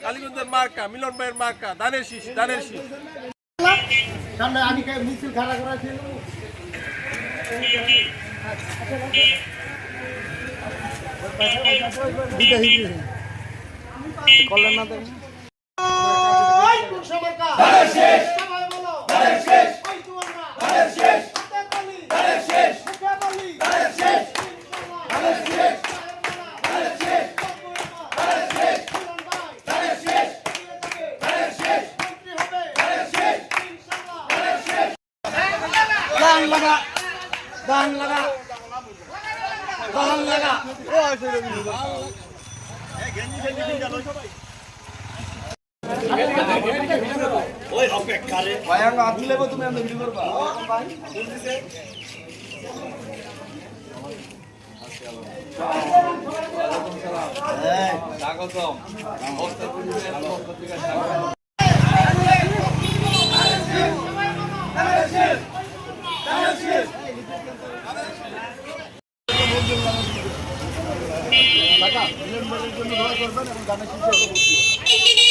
কালীগঞ্জের মার্কা মিলন ভাইয়ের মার্কা ধানের শীষ ধানের শীষ সামনে আমি মিছিল খাড়া করা ছিল করলেন না দেখেন दान लगा ওই অপেক্ষা রে ভাই আমি হাত মিলাবো তুমি আমরা ভিডিও করবা ভাই বলতেছে ওয়ালাইকুম সালাম এই স্বাগতম অবস্থা পরিবেশ পত্রিকা স্বাগত টাকা মিলন ভাইয়ের জন্য দোয়া করবেন এবং গানে শিখে